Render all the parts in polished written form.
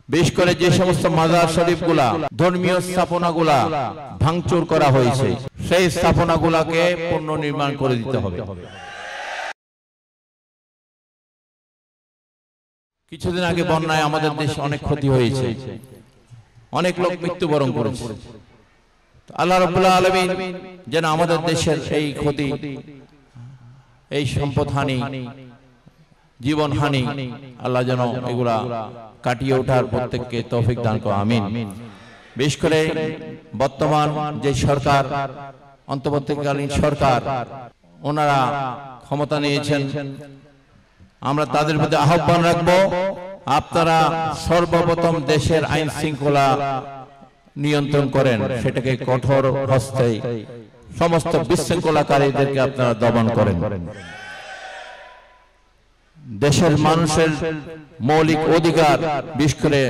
বিশেষ করে যে সমস্ত মাজার শরীফগুলা ধর্মীয় স্থাপনাগুলা ভাঙচুর করা হয়েছে সেই স্থাপনাগুলাকে পুনর্নির্মাণ করে দিতে হবে। কিছুদিন আগে বন্যায় আমাদের দেশে অনেক ক্ষতি হয়েছে, অনেক লোক মৃত্যুবরণ করেছে। আল্লাহ রাব্বুল আলামিন যেন আমাদের দেশের এই ক্ষতি, এই সম্পদহানি, জীবনহানি আল্লাহ যেন এগুলা কাটিয়ে ওঠার প্রত্যেককে তৌফিক দান করে, আমিন। বিশেষ করে বর্তমান যে সরকার, অন্তর্বর্তীকালীন সরকার, ওনারা ক্ষমতা নিয়েছেন, আমরা তাদের প্রতি আহ্বান রাখবো, আপনারা সর্বপ্রথম দেশের আইন শৃঙ্খলা নিয়ন্ত্রণ করেন, সেটাকে কঠোর হস্তে সমস্ত বিশৃঙ্খলাকারীদেরকে আপনারা দমন করেন। দেশের মানুষের মৌলিক অধিকার, বিশেষ করে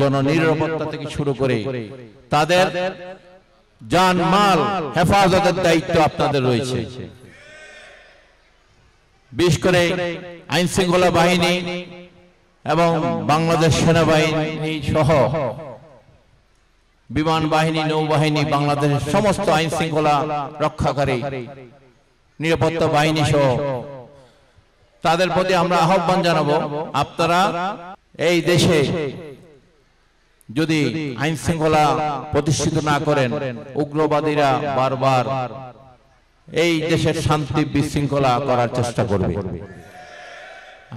জননিরাপত্তা থেকে শুরু করে তাদের জানমাল হেফাজতের দায়িত্ব আপনাদের রয়েছে। বিশেষ করে আইন শৃঙ্খলা বাহিনী এবং বাংলাদেশ সেনাবাহিনী সহ বিমান বাহিনী, নৌবাহিনী, বাংলাদেশের সমস্ত আইন শৃঙ্খলা রক্ষাকারী নিরাপত্তা বাহিনী সহ তাদের প্রতি আমরা আহ্বান জানাবো, আপনারা এই দেশে যদি আইন শৃঙ্খলা প্রতিষ্ঠিত না করেন, উগ্রবাদীরা বারবার এই দেশের শান্তি বিশৃঙ্খলা করার চেষ্টা করবে।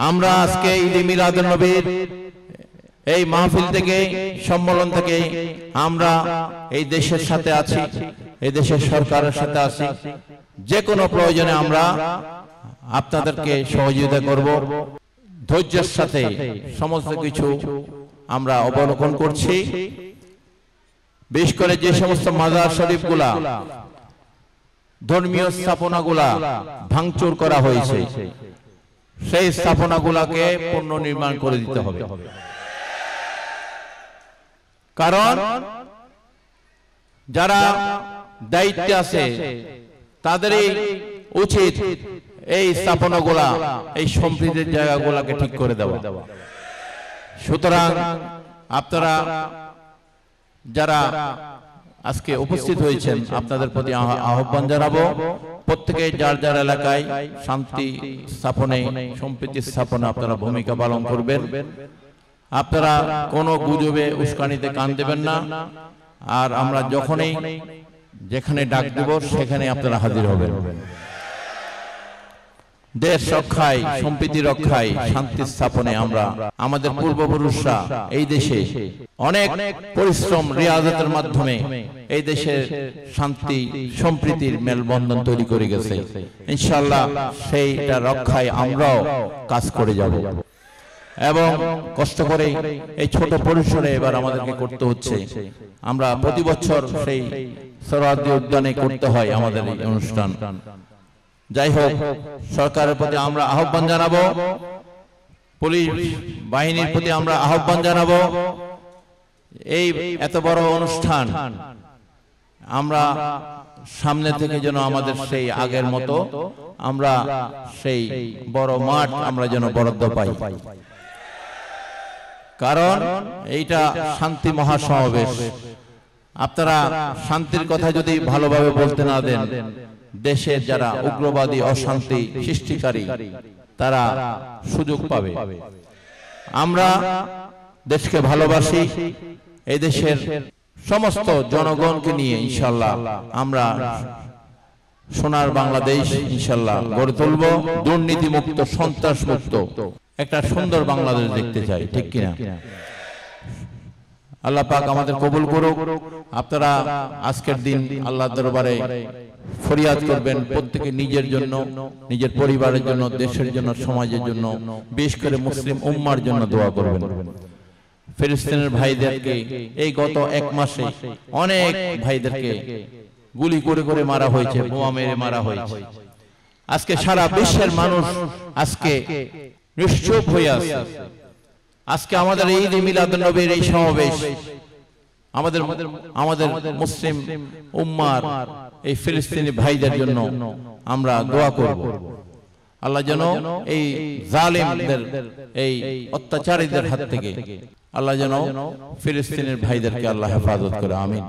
আমরা আজকে ঈদে মিলাদুন নবীর এই মাহফিল থেকে, সম্মেলন থেকে আমরা এই দেশের সাথে আছি, এই দেশের সরকারের সাথে আছি। যে কোনো প্রয়োজনে আমরা আপনাদেরকে সহযোগিতা করব, ধৈর্যের সাথে সমস্ত কিছু আমরা অবলোকন করছি। বিশেষ করে যে সমস্ত মাজার শরীফগুলা, ধর্মীয় স্থাপনাগুলা ভাঙচুর করা হয়েছে সেই স্থাপনাগুলাকে পুনর্নির্মাণ করে দিতে হবে। কারণ যারা দায়িত্বে আছে তাদেরই উচিত এই স্থাপনাগুলা, এই সম্প্রীতির জায়গাগুলাকে ঠিক করে দেওয়া। সুতরাং আপনারা যারা আজকে উপস্থিত হয়েছেন, আপনাদের প্রতি আহ্বান জানাবো, প্রত্যেকে যার যার এলাকায় শান্তি স্থাপনে, সম্প্রীতি স্থাপনে আপনারা ভূমিকা পালন করবেন। আপনারা কোনো গুজবে, উস্কানিতে কান দেবেন না। আর আমরা যখনই যেখানে ডাক দেব সেখানে আপনারা হাজির হবেন। দেশ রক্ষায়, সম্প্রীতি রক্ষায়, শান্তি স্থাপনে আমরা, আমাদের পূর্বপুরুষরা এই দেশে অনেক পরিশ্রম, রিয়াজতের মাধ্যমে এই দেশের শান্তি সম্প্রীতির মেলবন্ধন তৈরি করে গেছে। ইনশাআল্লাহ সেইটা রক্ষায় আমরাও কাজ করে যাব এবং কষ্ট করে এই ছোট পরিসরে এবার আমাদেরকে করতে হচ্ছে। আমরা প্রতি বছর সেই সোহরাওয়ার্দী উদ্যানে করতে হয় আমাদের এই অনুষ্ঠান। যাই হোক, সরকারের প্রতি আমরা আহ্বান জানাবো, পুলিশ বাহিনীর প্রতি আমরা আহ্বান জানাবো, এই এত বড় অনুষ্ঠান আমরা সামনে থেকে যেন আমাদের সেই আগের মতো আমরা সেই বড় মাঠ আমরা যেন বরাদ্দ পাই। কারণ এইটা শান্তি মহাসমাবেশ। আপনারা শান্তির কথা যদি ভালোভাবে বলতে না দেন, দেশের যারা উগ্রবাদী, অশান্তি সৃষ্টিকারী তারা সুযোগ পাবে। আমরা দেশকে ভালোবাসি, এই দেশের সমস্ত জনগণকে নিয়ে ইনশাআল্লাহ আমরা সোনার বাংলাদেশ ইনশাআল্লাহ গড়ে তুলব। দুর্নীতি মুক্ত, সন্ত্রাস মুক্ত একটা সুন্দর বাংলাদেশ দেখতে চাই, ঠিক কিনা? আল্লাহ পাক আমাদের কবুল করুক। আপনারা আজকের দিন আল্লাহর দরবারে ফরিয়াদ করবেন, প্রত্যেকে নিজের জন্য, নিজের পরিবারের জন্য, দেশের জন্য, সমাজের জন্য, বিশেষ করে মুসলিম উম্মার জন্য দোয়া করবেন। ফিলিস্তিনের ভাইদেরকে এই গত এক মাসে অনেক ভাইদেরকে গুলি করে করে মারা হয়েছে, বোমা মেরে মারা হয়েছে। আজকে সারা বিশ্বের মানুষ আজকে নিশ্চুপ হয়ে আছে। আজকে আমাদের এই ঈদ মিলাদুন নবীর এই সমাবেশ আমাদের মুসলিম উম্মার এই ফিলিস্তিনি ভাইদের জন্য আমরা দোয়া করব। আল্লাহ যেন এই জালিমদের এই অত্যাচারীদের হাত থেকে আল্লাহ যেন ফিলিস্তিনের ভাইদেরকে আল্লাহ হেফাজত করে। আমিন।